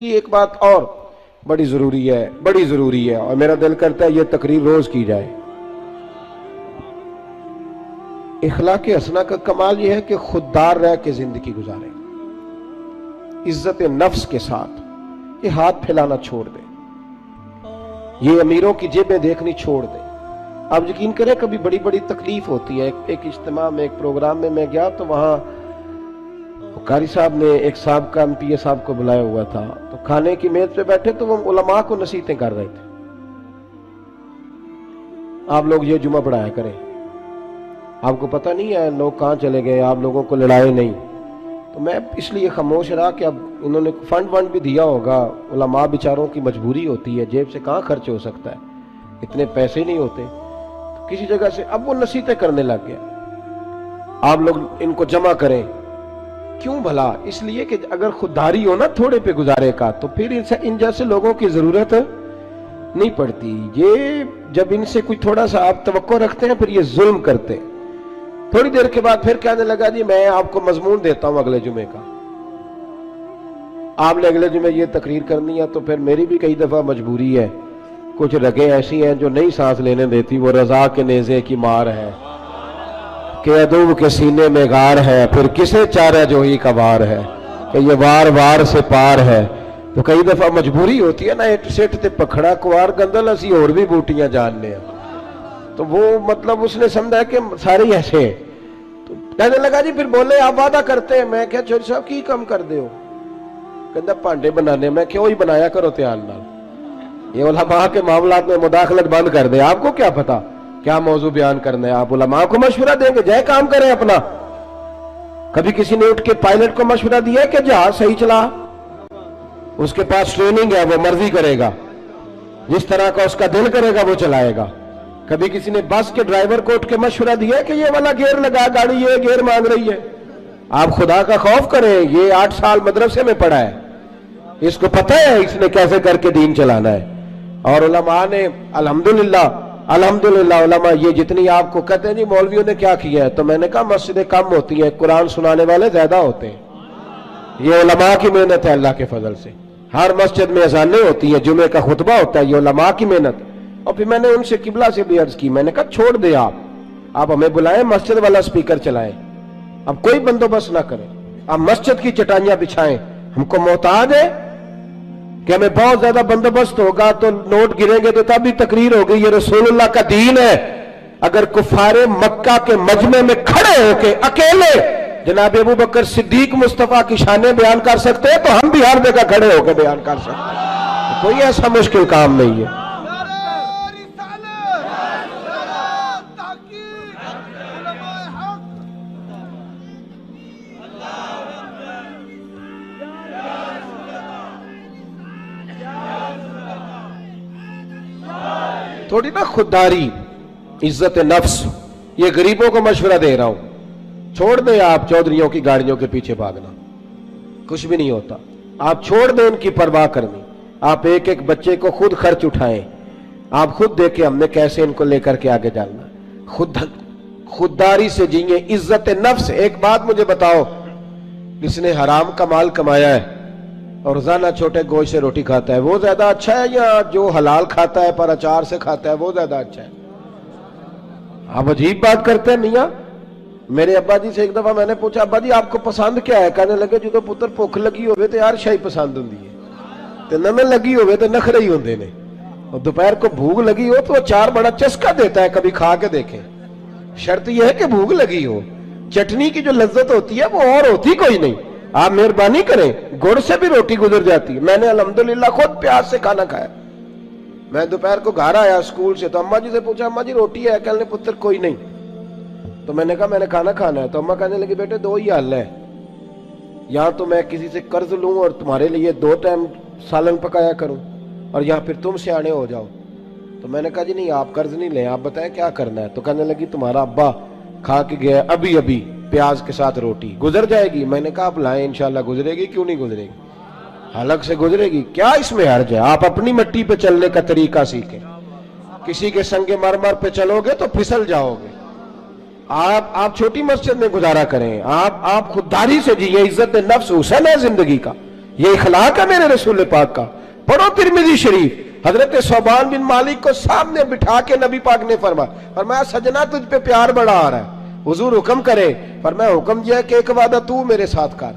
ایک بات اور بڑی ضروری ہے اور میرا دل کرتا ہے یہ تقریر روز کی جائے۔ اخلاق حسنہ کا کمال یہ ہے کہ خوددار رہ کے زندگی گزارے، عزت نفس کے ساتھ، یہ ہاتھ پھیلانا چھوڑ دے، یہ امیروں کی جیبیں دیکھنی چھوڑ دے۔ آپ یقین کریں کبھی بڑی بڑی تکلیف ہوتی ہے۔ ایک اجتماع میں، ایک پروگرام میں گیا تو وہاں قاری صاحب نے ایک سابقہ MP صاحب کو بلایا ہوا تھا، تو کھانے کی میز پہ بیٹھے تو وہ علماء کو نصیحتیں کر رہے تھے، آپ لوگ یہ جمعہ پڑھایا کریں، آپ کو پتہ نہیں ہے لوگ کہاں چلے گئے، آپ لوگوں کو لڑائے نہیں۔ تو میں اس لیے خاموش رہا کہ اب انہوں نے فنڈ بھی دیا ہوگا، علماء بیچاروں کی مجبوری ہوتی ہے، جیب سے کہاں خرچ ہو سکتا ہے، اتنے پیسے نہیں ہوتے، تو کسی جگہ سے اب وہ نصیحتیں کرنے لگ گیا، آپ لوگ ان کو جمع کریں۔ کیوں بھلا؟ اس لیے کہ اگر خودداری ہو نا تھوڑے پہ گزارے کا تو پھر ان جیسے لوگوں کی ضرورت نہیں پڑتی۔ یہ جب ان سے کوئی تھوڑا سا آپ توقع رکھتے ہیں پھر یہ ظلم کرتے ہیں۔ تھوڑی دیر کے بعد پھر کہنے لگا جی میں آپ کو مضمون دیتا ہوں اگلے جمعے کا، آپ نے اگلے جمعے یہ تقریر کرنی ہے، تو پھر میری بھی کئی دفعہ مجبوری ہے، کچھ رگیں ایسی ہیں جو نہیں سانس لینے دیتی، وہ رضا کے نیزے کی مار ہے کہ عدو کے سینے میں غار ہے، پھر کسے چارہ جوہی کا وار ہے کہ یہ وار وار سے پار ہے۔ تو کئی دفعہ مجبوری ہوتی ہے نا، ایٹ سیٹ تے پکھڑا کوار گندل اسی اور بھی بوٹیاں جاننے ہیں، تو وہ مطلب اس نے سمجھا کہ سارے ایسے ہیں۔ تو کہنے لگا جی پھر بولے آپ وعدہ کرتے ہیں، میں کہا چوہدری صاحب کی کم کر دے ہو؟ کہندہ پانڈے بنانے، میں کیوں ہی بنایا کرو تیان نال، یہ علماء کے معاملات میں مداخلت بند کر دے، آپ کو کیا پتا کیا موضوع بیان کرنا ہے، آپ علماء کو مشورہ دیں گے جائے کام کریں اپنا۔ کبھی کسی نے اٹھ کے پائلٹ کو مشورہ دیا ہے کہ جہاز صحیح چلا، اس کے پاس ٹریننگ ہے، وہ مرضی کرے گا، جس طرح کا اس کا دل کرے گا وہ چلائے گا۔ کبھی کسی نے بس کے ڈرائیور کو اٹھ کے مشورہ دیا ہے کہ یہ والا گیئر لگا، گاڑی یہ گیئر مانگ رہی ہے۔ آپ خدا کا خوف کریں، یہ 8 سال مدرسے میں پڑھا ہے، اس کو پتہ ہے اس نے کیسے کر کے دین چلانا ہے۔ اور علماء نے الحمدللہ علماء یہ جتنی آپ کو کہتے ہیں جی مولویوں نے کیا کیا ہے، تو میں نے کہا مسجدیں کم ہوتی ہیں، قرآن سنانے والے زیادہ ہوتے ہیں، یہ علماء کی محنت ہے اللہ کے فضل سے۔ ہر مسجد میں اذانیں ہوتی ہیں، جمعے کا خطبہ ہوتا ہے، یہ علماء کی محنت۔ اور پھر میں نے ان سے قبلہ سے بھی عرض کی، میں نے کہا چھوڑ دے آپ ہمیں بلائیں، مسجد والا سپیکر چلائیں، اب کوئی بندوبست نہ کریں، آپ مسجد کی چٹائیاں بچھائیں، ہم کو محتاج ہے کہ ہمیں بہت زیادہ بندوبست ہوگا تو نوٹ گریں گے تو تب بھی تقریر ہوگی، یہ رسول اللہ کا دین ہے۔ اگر کفار مکہ کے مجمع میں کھڑے ہو کے اکیلے جناب ابو بکر صدیق مصطفیٰ کی شانیں بیان کر سکتے ہیں تو ہم بھی ہر جگہ کھڑے ہو کے بیان کر سکتے ہیں، کوئی ایسا مشکل کام نہیں ہے۔ تھوڑی نا خودداری، عزت نفس، یہ غریبوں کو مشورہ دے رہا ہوں، چھوڑ دیں آپ چودھریوں کی گاڑیوں کے پیچھے بھاگنا، کچھ بھی نہیں ہوتا، آپ چھوڑ دیں ان کی پرواہ کرنی، آپ ایک ایک بچے کو خود خرچ اٹھائیں، آپ خود دیکھیں ہم نے کیسے ان کو لے کر کے آگے جانا، خودداری سے جیئیں، عزت نفس۔ ایک بات مجھے بتاؤ، جس نے حرام کا مال کمایا ہے اور روزانہ چھوٹے گوشت سے روٹی کھاتا ہے وہ زیادہ اچھا ہے یا جو حلال کھاتا ہے پر اچار سے کھاتا ہے وہ زیادہ اچھا ہے؟ آپ عجیب بات کرتے ہیں میاں۔ میرے ابا جی سے ایک دفعہ میں نے پوچھا ابا جی آپ کو پسند کیا ہے؟ کہنے لگے جو پتر بھوک لگی ہوئے تو یار شاہی پسند ہوندی ہے، تے نمیں لگی ہوئے تو نخرے ہی ہوندے نے، اور دوپہر کو بھوک لگی ہو تو اچار بڑا چسکا دیتا ہے، کبھی کھا کے دیکھیں، شرط یہ ہے کہ بھوک لگی ہو، چٹنی کی جو لذت ہوتی ہے وہ اور ہوتی کوئی نہیں۔ آپ مہربانی کریں، گڑ سے بھی روٹی گزر جاتی ہے۔ میں نے الحمدللہ خود پیاز سے کھانا کھایا، میں دوپہر کو گھر آیا اسکول سے تو اماں جی سے پوچھا اماں جی روٹی ہے؟ کہنے پتر کوئی نہیں، تو میں نے کہا میں نے کھانا کھانا ہے، تو اماں کہنے لگی بیٹے دو ہی حل ہے، یا تو میں کسی سے قرض لوں اور تمہارے لیے 2 ٹائم سالن پکایا کروں، اور یا پھر تم سیانے ہو جاؤ۔ تو میں نے کہا جی نہیں آپ قرض نہیں لیں، آپ بتائیں کیا کرنا ہے؟ تو کہنے لگی تمہارا ابا کھا کے گیا ابھی پیاز کے ساتھ روٹی، گزر جائے گی؟ میں نے کہا آپ لائیں انشاءاللہ گزرے گی، کیوں نہیں گزرے گی، حلق سے گزرے گی، کیا اس میں حرج ہے؟ آپ اپنی مٹی پہ چلنے کا طریقہ سیکھیں، کسی کے سنگ مرمر پہ چلو گے تو پھسل جاؤ گے۔ آپ چھوٹی مسجد میں گزارا کریں، آپ خودداری سے جیئے، عزت نفس حسن ہے زندگی کا، ये इखलाक है मेरे रसूल पाक का। पढ़ो तिरमिजी शरीफ, हजरत सोबान बिन मालिक को सामने बिठा के नबी पाक ने फरमाया सजना तुझ पे प्यार बड़ा आ रहा है, हुजूर हुक्म करे। फरमाया हुक्म यह है कि एक वादा तू मेरे साथ कर,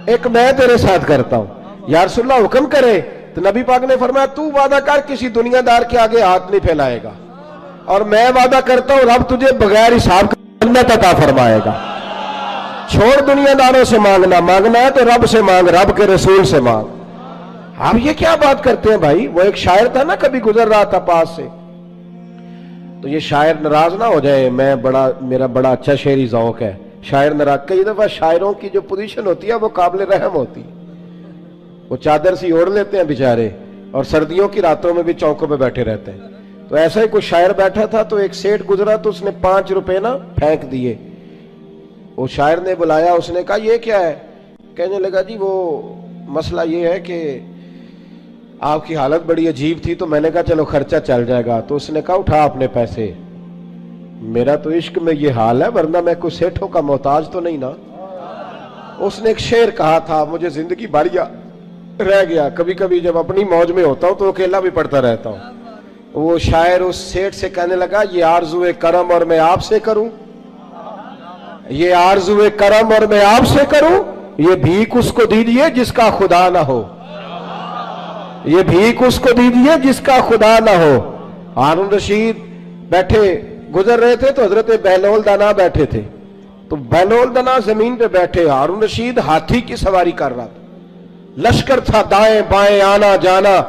एक मैं तेरे साथ करता हूं। या रसूलल्लाह हुक्म करे, तो नबी पाक ने फरमाया तू वादा कर किसी दुनियादार के आगे हाथ नहीं फैलाएगा, और मैं वादा करता हूं रब तुझे बगैर हिसाब जन्नत अता फरमाएगा। छोड़ दुनियादारों से मांगना, मांगना है तो रब से मांग, रब के रसूल से मांग। आप ये क्या बात करते हैं भाई? वो एक शायर था ना, कभी गुजर रहा था पास से, तो ये शायर नाराज ना हो जाए, मेरा बड़ा अच्छा शेरी ज़ौक है, शायर नाराज। कई दफा शायरों की जो पोजीशन होती है वो काबिल रहम होती है, वो चादर सी ओढ़ लेते हैं बेचारे, और सर्दियों की रातों में भी चौकों पे बैठे रहते हैं। तो ऐसा ही कोई शायर बैठा था, तो एक सेठ गुजरा, तो उसने 5 रुपए ना फेंक दिए। वो शायर ने बुलाया, उसने कहा ये क्या है? कहने लगा जी वो मसला ये है कि आपकी हालत बड़ी अजीब थी, तो मैंने कहा चलो खर्चा चल जाएगा। तो उसने कहा उठा अपने पैसे, मेरा तो इश्क में ये हाल है, वरना मैं कोई सेठों का मोहताज तो नहीं ना। उसने एक शेर कहा था, मुझे जिंदगी भर याद रह गया, कभी कभी जब अपनी मौज में होता हूं तो अकेला भी पढ़ता रहता हूं। वो शायर उस सेठ से कहने लगा ये आरज़ुए करम और मैं आपसे करूं, ये आरज़ुए करम और मैं आपसे करूं, ये भीख उसको दीजिए जिसका खुदा ना हो, ये भीख उसको दीजिए जिसका खुदा ना हो। हारून रशीद बैठे गुजर रहे थे, तो हजरत बहलोल दाना बैठे थे, तो बहलोल दाना जमीन पे बैठे, हारून रशीद हाथी की सवारी कर रहा था, लश्कर था दाएं बाएं आना जाना।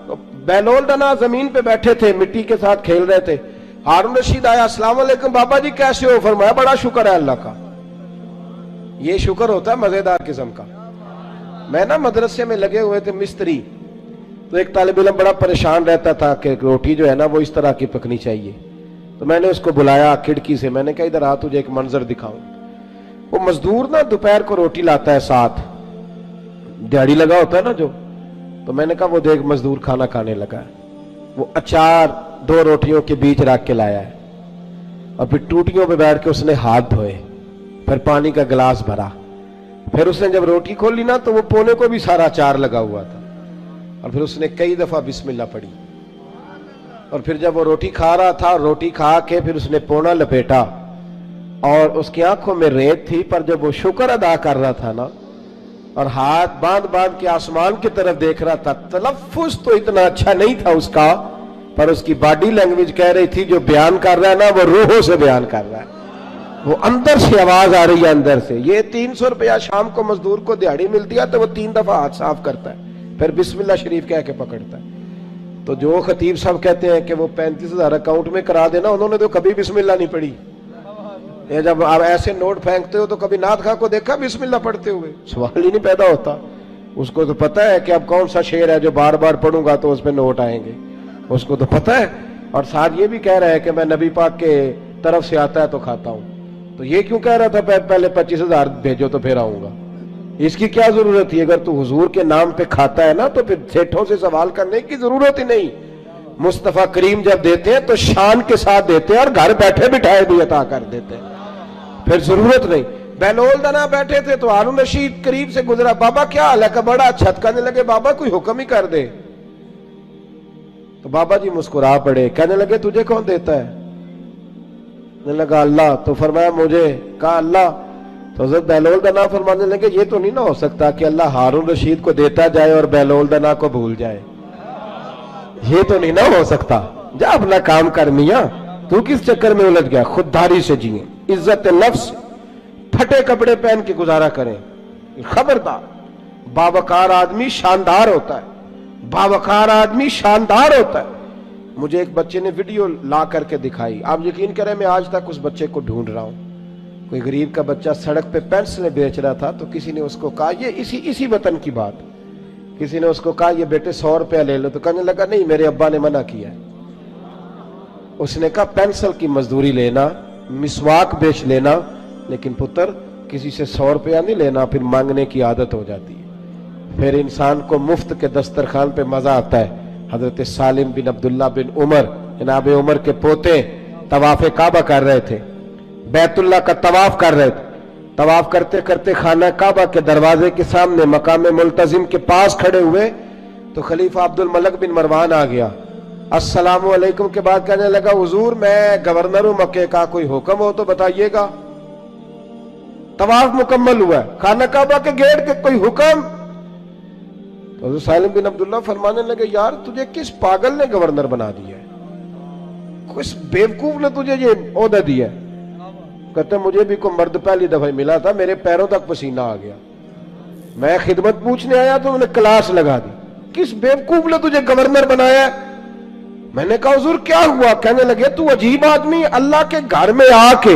तो बहलोल दाना जमीन पे बैठे थे, मिट्टी के साथ खेल रहे थे। हारून रशीद आया, अस्सलाम वालेकुम बाबा जी कैसे हो? फरमाया बड़ा शुक्र है अल्लाह का। ये शुक्र होता है मजेदार किस्म का। मैं ना मदरसे में लगे हुए थे मिस्त्री, तो एक तालिब इल्म बड़ा परेशान रहता था कि रोटी जो है ना वो इस तरह की पकनी चाहिए। तो मैंने उसको बुलाया खिड़की से, मैंने कहा इधर आ तुझे एक मंजर दिखाऊं। वो मजदूर ना दोपहर को रोटी लाता है, साथ दिहाड़ी लगा होता है ना जो, तो मैंने कहा वो देख मजदूर खाना खाने लगा है। वो अचार 2 रोटियों के बीच रख के लाया है, और फिर टूटियों पे बैठ के उसने हाथ धोए, फिर पानी का गिलास भरा, फिर उसने जब रोटी खोली ना तो वो पोने को भी सारा अचार लगा हुआ था, और फिर उसने कई दफा बिस्मिल्लाह पढ़ी। और फिर जब वो रोटी खा रहा था, रोटी खा के फिर उसने पोना लपेटा, और उसकी आंखों में रेत थी, पर जब वो शुक्र अदा कर रहा था ना, और हाथ बांध बांध के आसमान की तरफ देख रहा था, तलफ्फुज तो इतना अच्छा नहीं था उसका, पर उसकी बॉडी लैंग्वेज कह रही थी जो बयान कर रहा है ना वो रूहों से बयान कर रहा है, वो अंदर से आवाज आ रही है अंदर से। ये 300 रुपया शाम को मजदूर को दिहाड़ी मिलती है, तो वो 3 दफा हाथ साफ करता है, फिर बिस्मिल्लाह शरीफ कह के पकड़ता है। तो जो खतीब साहब कहते हैं कि वो 35,000 अकाउंट में करा देना, उन्होंने तो कभी बिस्मिल्लाह नहीं पढ़ी। ये जब आप ऐसे नोट फेंकते हो तो कभी नाथ खां को देखा बिस्मिल्लाह पढ़ते हुए? सवाल ही नहीं पैदा होता। उसको तो पता है कि अब कौन सा शेर है जो बार बार पढ़ूंगा तो उस पर नोट आएंगे, उसको तो पता है। और साथ ये भी कह रहा है कि मैं नबी पाक के तरफ से आता है तो खाता हूं, तो ये क्यों कह रहा था पहले 25,000 भेजो तो फिर आऊंगा? इसकी क्या जरूरत थी? अगर तू हुजूर के नाम पे खाता है ना तो फिर सेठों से सवाल करने की जरूरत ही नहीं। मुस्तफा करीम जब देते हैं तो शान के साथ देते हैं, और घर बैठे बिठाए भी अता कर देते हैं, फिर जरूरत नहीं। बहलोल दाना बैठे थे, तो हारून रशीद करीब से गुजरा, बाबा क्या हाल है? का बड़ा अच्छा। कहने लगे बाबा कोई हुक्म ही कर दे। तो बाबा जी मुस्कुरा पड़े, कहने लगे तुझे कौन देता है? कहने लगा अल्लाह। तो फरमाया मुझे? कहा अल्लाह। तो हज़रत बहलोल दाना फरमाने लगे ये तो नहीं ना हो सकता कि अल्लाह हारून रशीद को देता जाए और बहलोल दाना को भूल जाए, ये तो नहीं ना हो सकता। जा अपना काम कर मियां, तू किस चक्कर में उलझ गया? खुददारी से जिए, इज्जत नफ्स, फटे कपड़े पहन के गुजारा करें। खबरदार, बावकार आदमी शानदार होता है, बावकार आदमी शानदार होता है। मुझे एक बच्चे ने वीडियो ला करके दिखाई, आप यकीन करें मैं आज तक उस बच्चे को ढूंढ रहा हूं। कोई गरीब का बच्चा सड़क पे पेंसिलें बेच रहा था, तो किसी ने उसको कहा, ये इसी वतन की बात, किसी ने उसको कहा ये बेटे 100 रुपया ले लो, तो कहने लगा नहीं मेरे अब्बा ने मना किया है। उसने कहा पेंसिल की मजदूरी लेना, मिसवाक बेच लेना, लेकिन पुत्र किसी से 100 रुपया नहीं लेना, फिर मांगने की आदत हो जाती है। फिर इंसान को मुफ्त के दस्तरखान पे मजा आता है। हजरत सालिम बिन अब्दुल्ला बिन उमर, जनाब उमर के पोते, तवाफ़े काबा कर रहे थे, बैतुल्लाह का तवाफ कर रहे थे। तवाफ करते करते खाना काबा के दरवाजे के सामने मकाम मुल्तजिम के पास खड़े हुए तो खलीफा अब्दुल मलिक बिन मरवान आ गया। अस्सलामु अलैकुम के बाद कहने लगा, हुजूर मैं गवर्नर हूं मक्के का, कोई हुक्म हो तो बताइएगा। तवाफ मुकम्मल हुआ, खाना काबा के गेट के कोई हुक्म? तो हज़रत सालिम बिन अब्दुल्लाह फरमाने लगे, यार तुझे किस पागल ने गवर्नर बना दिया है, किस बेवकूफ ने तुझे ये ओहदा दिया? कहते मुझे भी कोई मर्द पहली दफा मिला था, मेरे पैरों तक पसीना आ गया, मैं खिदमत पूछने आया तो उन्हें क्लास लगा दी, किस बेवकूफ ने तुझे गवर्नर बनाया? मैंने कहा हुजूर क्या हुआ? कहने लगे तू अजीब आदमी, अल्लाह के घर में आके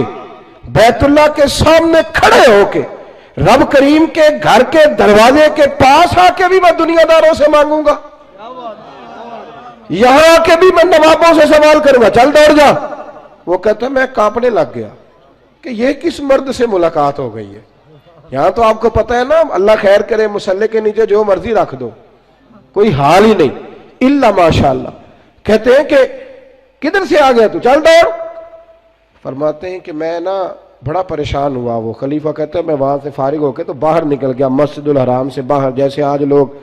बैतुल्लाह के सामने खड़े होके रब करीम के घर के दरवाजे के पास आके भी मैं दुनियादारों से मांगूंगा, यहां आके भी मैं नवाबों से सवाल करूंगा, चल दौड़ जा। वो कहता मैं कांपने लग गया कि ये किस मर्द से मुलाकात हो गई है। यहां तो आपको पता है ना, अल्लाह खैर करे, मुसल्ले के नीचे जो मर्जी रख दो, कोई हाल ही नहीं, इल्ला माशाअल्लाह। कहते हैं कि किधर से आ गया तू, चल दौड़। फरमाते हैं कि मैं ना बड़ा परेशान हुआ। वो खलीफा कहते हैं मैं वहां से फारिग होकर तो बाहर निकल गया, मस्जिदुल हराम से बाहर, जैसे आज लोग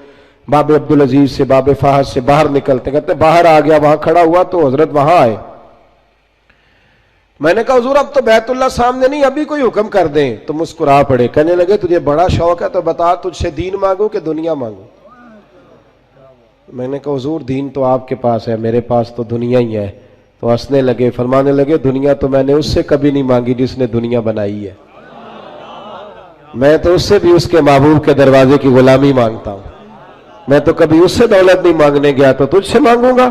बाबे अब्दुल अजीज से बाबे फहद से बाहर निकलते, कहते बाहर आ गया, वहां खड़ा हुआ तो हजरत वहां आए। मैंने कहा हुजूर अब तो बैतुल्लाह सामने नहीं, अभी कोई हुक्म कर दें। तो मुस्कुरा पड़े, कहने लगे तुझे बड़ा शौक है तो बता, तुझसे दीन मांगू कि दुनिया मांगू? मैंने कहा हुजूर दीन तो आपके पास है, मेरे पास तो दुनिया ही है। तो हंसने लगे, फरमाने लगे दुनिया तो मैंने उससे कभी नहीं मांगी जिसने दुनिया बनाई है, मैं तो उससे भी उसके महबूब के दरवाजे की गुलामी मांगता हूं, मैं तो कभी उससे दौलत नहीं मांगने गया तो तुझसे मांगूंगा?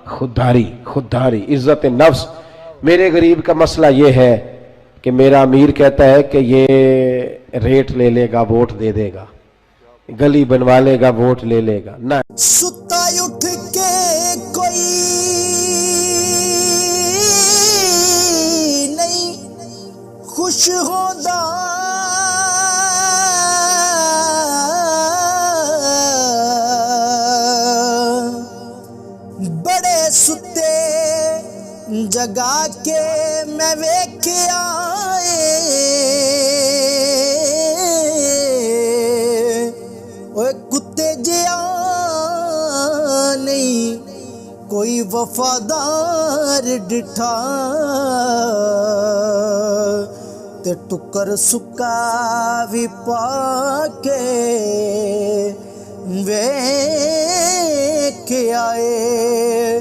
खुददारी, खुददारी, इज्जत नफ्स। मेरे गरीब का मसला ये है कि मेरा अमीर कहता है कि ये रेट ले लेगा, वोट दे देगा, गली बनवा लेगा, वोट ले लेगा ना। सुता उठ के कोई नहीं खुश होता, बड़े सुते जगा के मैं वेख्या कुत्ते जिया नहीं कोई वफादार डिठा, ते टुकर सुक्का भी पाके वे के आए।